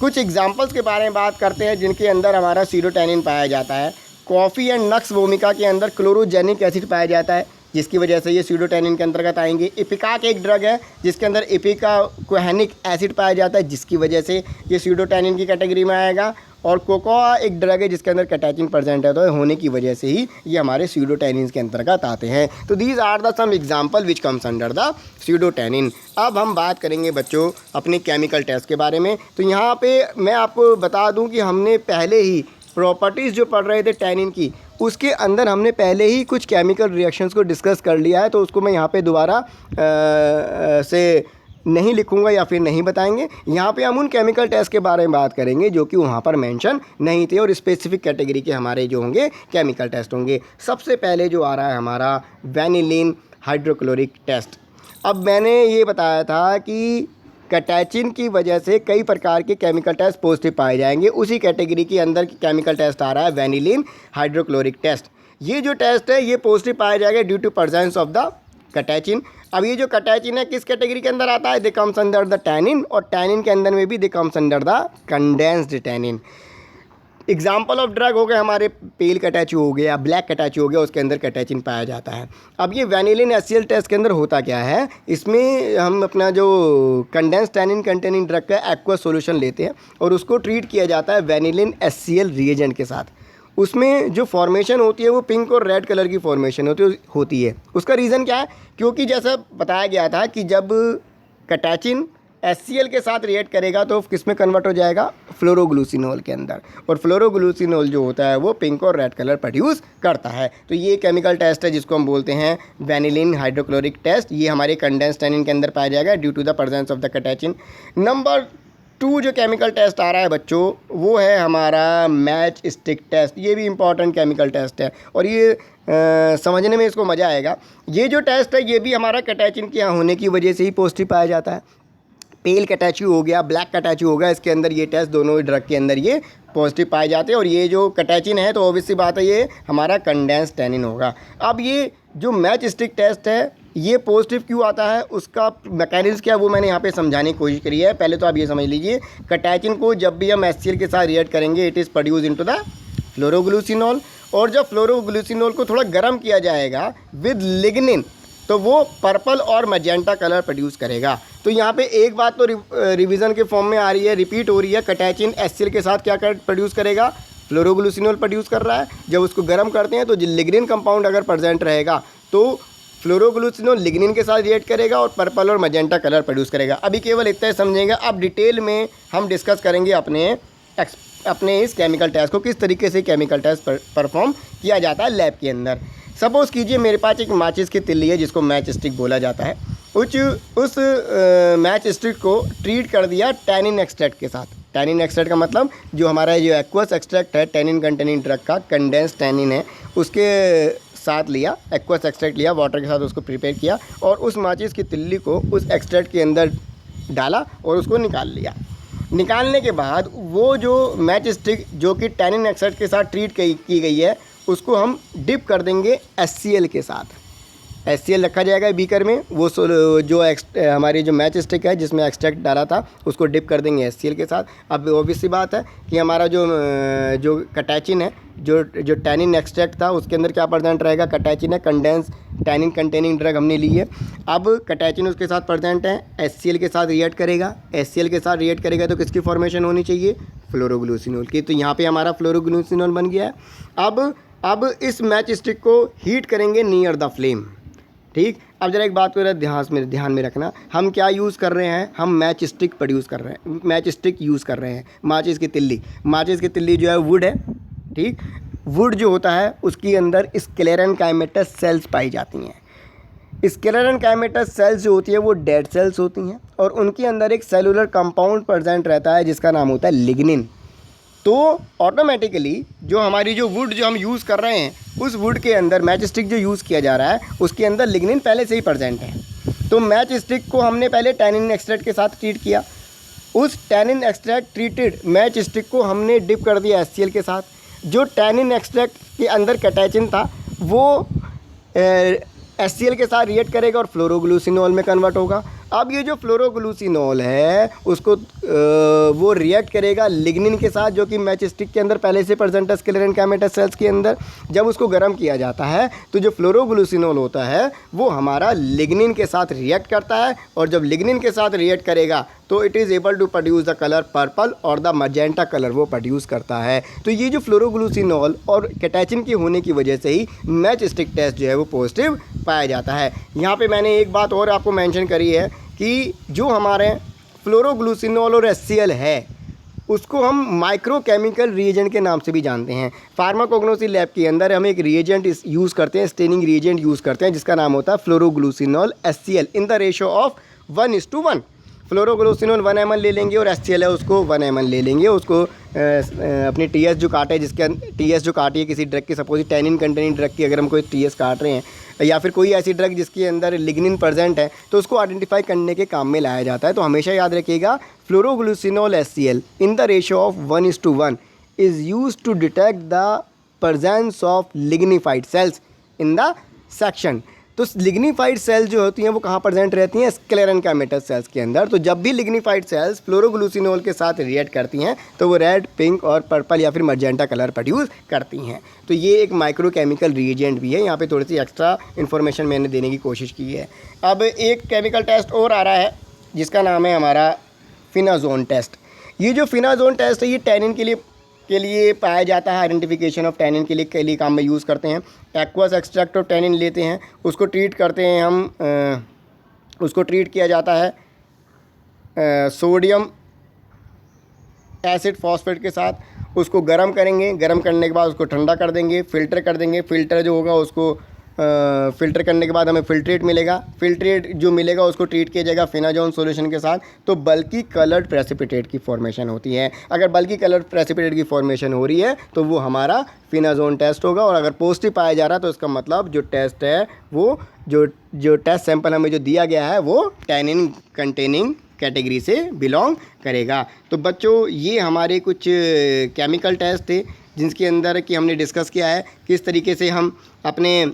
कुछ एग्जाम्पल्स के बारे में बात करते हैं जिनके अंदर हमारा स्यूडोटैनिन पाया जाता है। कॉफ़ी एंड नक्स वोमिका के अंदर क्लोरोजेनिक एसिड पाया जाता है, जिसकी वजह से ये स्यूडोटैनिन के अंतर्गत आएंगे। इपिकाक एक ड्रग है जिसके अंदर इपिकाकोहेनिक एसिड पाया जाता है, जिसकी वजह से ये स्यूडोटैनिन की कैटेगरी में आएगा। और कोकोआ एक ड्रग है जिसके अंदर कैटेचिन प्रेजेंट है, तो होने की वजह से ही ये हमारे स्यूडोटैनिन के अंतर्गत आते हैं। तो these are the some example which comes under the pseudotannin. अब हम बात करेंगे बच्चों अपने केमिकल टेस्ट के बारे में। तो यहाँ पे मैं आपको बता दूँ कि हमने पहले ही प्रॉपर्टीज़ जो पढ़ रहे थे टैनिन की, उसके अंदर हमने पहले ही कुछ केमिकल रिएक्शंस को डिस्कस कर लिया है, तो उसको मैं यहाँ पे दोबारा से नहीं लिखूंगा या फिर नहीं बताएंगे। यहाँ पे हम उन केमिकल टेस्ट के बारे में बात करेंगे जो कि वहाँ पर मेंशन नहीं थे, और स्पेसिफिक कैटेगरी के हमारे जो होंगे केमिकल टेस्ट होंगे। सबसे पहले जो आ रहा है हमारा वैनिलीन हाइड्रोक्लोरिक टेस्ट। अब मैंने ये बताया था कि कैटेचिन की वजह से कई प्रकार के केमिकल टेस्ट पॉजिटिव पाए जाएंगे, उसी कैटेगरी के अंदर केमिकल टेस्ट आ रहा है वैनिलीन हाइड्रोक्लोरिक टेस्ट। ये जो टेस्ट है ये पॉजिटिव पाया जाएगा due to presence of the catechin. अब ये जो कैटेचिन है किस कैटेगरी के अंदर आता है? दे कम्स अंडर द टैनिन, और टैनिन के अंदर में भी दे comes under the condensed tannin. Example of drug हो गए हमारे पेल कैटेचू हो गया, ब्लैक कैटेचू हो गया, उसके अंदर कैटेचिन पाया जाता है। अब ये वैनिलीन HCl टेस्ट के अंदर होता क्या है, इसमें हम अपना जो कंडेंस टैनिन कंटेनिंग ड्रग का एक्वा सॉल्यूशन लेते हैं और उसको ट्रीट किया जाता है वैनिलीन HCl रिएजेंट के साथ। उसमें जो फॉर्मेशन होती है वो पिंक और रेड कलर की फॉर्मेशन होती है। उसका रीज़न क्या है? क्योंकि जैसा बताया गया था कि जब कैटेचिन HCl के साथ रिएक्ट करेगा तो किस में कन्वर्ट हो जाएगा? फ्लोरोग्लूसिनोल के अंदर, और फ्लोरोग्लूसिनोल जो होता है वो पिंक और रेड कलर प्रोड्यूस करता है। तो ये केमिकल टेस्ट है जिसको हम बोलते हैं वैनिलीन हाइड्रोक्लोरिक टेस्ट। ये हमारे कंडेंस टैनिन के अंदर पाया जाएगा due to the presence of the catechin. Number 2 जो केमिकल टेस्ट आ रहा है बच्चों वो है हमारा मैच स्टिक टेस्ट। ये भी इंपॉर्टेंट केमिकल टेस्ट है और ये समझने में इसको मज़ा आएगा। ये जो टेस्ट है ये भी हमारा कैटेचिन के यहाँ होने की वजह से ही पॉजिटिव पाया जाता है। पेल कैटेचू हो गया, ब्लैक कैटेचू हो गया, इसके अंदर ये टेस्ट दोनों ड्रग के अंदर ये पॉजिटिव पाए जाते हैं। और ये जो कैटेचिन है तो ऑब्वियस सी बात है ये हमारा कंडेंस टैनिन होगा। अब ये जो मैच स्टिक टेस्ट है ये पॉजिटिव क्यों आता है, उसका मैकेनिज्म क्या है वो मैंने यहाँ पे समझाने की कोशिश करी है। पहले तो आप ये समझ लीजिए, कैटेचिन को जब भी हम HCl के साथ रिएक्ट करेंगे it is produce into the phloroglucinol, और जब फ्लोरोग्लूसिनोल को थोड़ा गर्म किया जाएगा विद लिग्निन तो वो पर्पल और मैजेंटा कलर प्रोड्यूस करेगा। तो यहाँ पे एक बात तो रिवीजन के फॉर्म में आ रही है, रिपीट हो रही है, कैटेचिन HCl के साथ क्या प्रोड्यूस करेगा? फ्लोरोग्लूसिनोल प्रोड्यूस कर रहा है। जब उसको गर्म करते हैं तो लिग्निन कंपाउंड अगर प्रेजेंट रहेगा तो फ्लोरोग्लूसिनोल लिग्निन के साथ रिएक्ट करेगा और पर्पल और मैजेंटा कलर प्रोड्यूस करेगा। अभी केवल इतना ही समझेंगे, अब डिटेल में हम डिस्कस करेंगे अपने इस केमिकल टेस्ट को, किस तरीके से केमिकल टेस्ट परफॉर्म किया जाता है लैब के अंदर। सपोज़ कीजिए मेरे पास एक माचिस की तिल्ली है जिसको मैच स्टिक बोला जाता है। उस मैच स्टिक को ट्रीट कर दिया टैनिन एक्सट्रैक्ट के साथ। टैनिन एक्सट्रैक्ट का मतलब जो हमारा जो एक्वस एक्सट्रैक्ट है टैनिन कंटेनिंग ड्रग का, कंडेंस टैनिन है, उसके साथ लिया, एक्वस एक्सट्रैक्ट लिया, वाटर के साथ उसको प्रिपेयर किया और उस माचिस की तिल्ली को उस एक्सट्रैक्ट के अंदर डाला और उसको निकाल लिया। निकालने के बाद वो जो मैच स्टिक जो कि टैनिन एक्सट्रैक्ट के साथ ट्रीट की गई है उसको हम डिप कर देंगे HCl के साथ। HCl रखा जाएगा बीकर में, वो जो हमारी जो मैच स्टिक है जिसमें एक्सट्रैक्ट डाला था उसको डिप कर देंगे HCl के साथ। अब ऑब्वियस सी बात है कि हमारा जो कैटेचिन है, जो टैनिन एक्सट्रैक्ट था उसके अंदर क्या प्रेजेंट रहेगा? कैटेचिन है, कंडेंस टैनिन कंटेनिंग ड्रग हमने ली है। अब कैटेचिन उसके साथ प्रेजेंट है, HCl के साथ रिएक्ट करेगा। HCl के साथ रिएक्ट करेगा तो किसकी फॉर्मेशन होनी चाहिए? फ्लोरोग्लूसिनोल की। तो यहाँ पे हमारा फ्लोरोग्लूसिनोल बन गया है। अब इस मैच स्टिक को हीट करेंगे नियर द फ्लेम। ठीक। अब जरा एक बात को ध्यान में रखना, हम क्या यूज़ कर रहे हैं, हम मैच स्टिक प्रोड्यूस कर रहे हैं, मैच स्टिक यूज़ कर रहे हैं। माचिस की तिल्ली जो है वुड है, ठीक। वुड जो होता है उसके अंदर स्क्लेरेनकाइमेटस सेल्स पाई जाती हैं। स्क्लेरेनकाइमेटस सेल्स जो होती है वो डेड सेल्स होती हैं और उनके अंदर एक सेलुलर कंपाउंड प्रेजेंट रहता है जिसका नाम होता है लिग्निन। तो ऑटोमेटिकली जो हमारी जो वुड जो हम यूज़ कर रहे हैं उस वुड के अंदर मैच स्टिक जो यूज़ किया जा रहा है उसके अंदर लिग्निन पहले से ही प्रेजेंट है। तो मैच स्टिक को हमने पहले टैनिन एक्सट्रैक्ट के साथ ट्रीट किया, उस tannin extract treated match stick को हमने डिप कर दिया HCl के साथ। जो टैनिन एक्सट्रैक्ट के अंदर कैटेचिन था वो HCl के साथ रिएक्ट करेगा और फ्लोरोग्लूसिनॉल में कन्वर्ट होगा। अब ये जो फ्लोरोग्लूसिनॉल है उसको वो रिएक्ट करेगा लिग्निन के साथ जो कि मैच स्टिक के अंदर पहले से प्रेजेंट है स्क्लेरेनकाइमेटस सेल्स के अंदर। जब उसको गर्म किया जाता है तो जो फ्लोरोग्लूसिनॉल होता है वो हमारा लिग्निन के साथ रिएक्ट करता है और जब लिग्निन के साथ रिएक्ट करेगा तो it is able to produce the colour purple और द मजेंटा कलर वो प्रोड्यूस करता है। तो ये जो फ्लोरोग्लूसिनॉल और कैटेचिन के होने की वजह से ही मैच स्टिक टेस्ट जो है वो पॉजिटिव पाया जाता है। यहाँ पे मैंने एक बात और आपको मेंशन करी है कि जो हमारे फ्लोरोग्लूसिनॉल और HCl है उसको हम माइक्रोकेमिकल रिएजेंट के नाम से भी जानते हैं। फार्माकोग्नोसी लैब के अंदर हम एक रिएजेंट यूज़ करते हैं, स्टेनिंग रिएजेंट यूज़ करते हैं जिसका नाम होता है फ्लोरोग्लूसिनॉल HCl in the ratio of 1:1। फ्लोरोग्लूसिनॉल 1 ml ले लेंगे और HCl है उसको 1 ml ले लेंगे। उसको अपनी TS जो काटे जिसके TS जो काटी है किसी ड्रग की, सपोज टैनिन कंटेनिंग ड्रग की अगर हम कोई TS काट रहे हैं या फिर कोई ऐसी ड्रग जिसके अंदर लिग्निन प्रेजेंट है तो उसको आइडेंटिफाई करने के काम में लाया जाता है। तो हमेशा याद रखिएगा phloroglucinol HCl in the ratio of 1:1 is use to detect the presence of lignified cells in the section. तो लिग्निफाइड सेल्स जो होती हैं वो कहाँ प्रेजेंट रहती हैं, स्क्लेरेनकाइमेटस सेल्स के अंदर। तो जब भी लिग्निफाइड सेल्स फ्लोरोग्लूसिनॉल के साथ रिएक्ट करती हैं तो वो रेड, पिंक और पर्पल या फिर मजेंटा कलर प्रोड्यूस करती हैं। तो ये एक माइक्रोकेमिकल रिएजेंट भी है। यहाँ पे थोड़ी सी एक्स्ट्रा इन्फॉर्मेशन मैंने देने की कोशिश की है। अब एक केमिकल टेस्ट और आ रहा है जिसका नाम है हमारा फिनाजोन टेस्ट। ये जो फिनाजोन टेस्ट है ये टैनिन के लिए पाया जाता है, आइडेंटिफिकेशन ऑफ टैनिन के लिए काम में यूज़ करते हैं। एक्वस एक्सट्रैक्ट ऑफ टैनिन लेते हैं, उसको ट्रीट करते हैं हम, उसको ट्रीट किया जाता है सोडियम एसिड फॉस्फेट के साथ। उसको गर्म करेंगे, गर्म करने के बाद उसको ठंडा कर देंगे, फ़िल्टर कर देंगे। फ़िल्टर जो होगा उसको फ़िल्टर करने के बाद हमें फ़िल्ट्रेट मिलेगा। फ़िल्ट्रेट जो मिलेगा उसको ट्रीट किया जाएगा फिनाजोन सॉल्यूशन के साथ। तो बल्कि कलर्ड प्रेसिपिटेट की फॉर्मेशन होती है। अगर बल्कि कलर्ड प्रेसिपिटेट की फॉर्मेशन हो रही है तो वो हमारा फिनाजोन टेस्ट होगा। और अगर पॉजिटिव पाया जा रहा है तो इसका मतलब जो टेस्ट है वो जो टेस्ट सैंपल हमें जो दिया गया है वो टैनिन कंटेनिंग कैटेगरी से बिलोंग करेगा। तो बच्चों ये हमारे कुछ केमिकल टेस्ट थे जिसके अंदर कि हमने डिस्कस किया है किस तरीके से हम अपने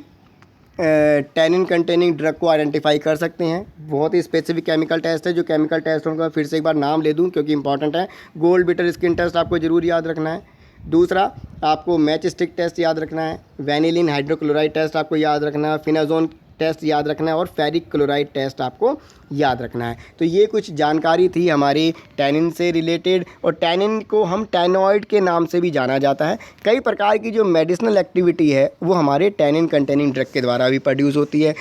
टैनिन कंटेनिंग ड्रग को आइडेंटिफाई कर सकते हैं। बहुत ही स्पेसिफिक केमिकल टेस्ट है। जो केमिकल टेस्ट होगा फिर से एक बार नाम ले दूं क्योंकि इंपॉर्टेंट है। गोल्ड बिटर स्किन टेस्ट आपको ज़रूर याद रखना है। दूसरा आपको मैच स्टिक टेस्ट याद रखना है। वैनिलीन हाइड्रोक्लोराइड टेस्ट आपको याद रखना है। फिनाजोन टेस्ट याद रखना है और फेरिक क्लोराइड टेस्ट आपको याद रखना है। तो ये कुछ जानकारी थी हमारी टैनिन से रिलेटेड। और टैनिन को हम टैनॉइड के नाम से भी जाना जाता है। कई प्रकार की जो मेडिसिनल एक्टिविटी है वो हमारे टैनिन कंटेनिंग ड्रग के द्वारा भी प्रोड्यूस होती है।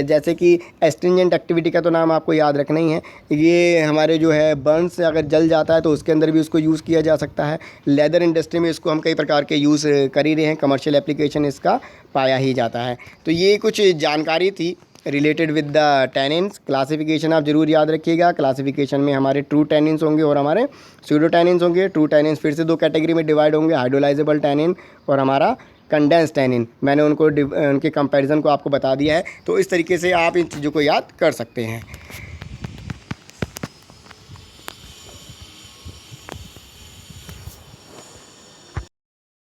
जैसे कि एस्ट्रिंजेंट एक्टिविटी का तो नाम आपको याद रखना ही है। ये हमारे जो है बर्न से अगर जल जाता है तो उसके अंदर भी उसको यूज़ किया जा सकता है। लेदर इंडस्ट्री में इसको हम कई प्रकार के यूज़ कर ही रहे हैं, कमर्शियल एप्लीकेशन इसका पाया ही जाता है। तो ये कुछ जानकारी थी related with the tannins. Classification आप ज़रूर याद रखिएगा। क्लासिफिकेशन में हमारे ट्रू टैनिन्स होंगे और हमारे स्यूडो टैनिन्स होंगे। ट्रू टैनिन्स फिर से दो कैटेगरी में डिवाइड होंगे, हाइड्रोलाइजेबल टैनिन और हमारा कंडेंस टैनिन। मैंने उनके कंपैरिजन को आपको बता दिया है। तो इस तरीके से आप इन चीज़ों को याद कर सकते हैं।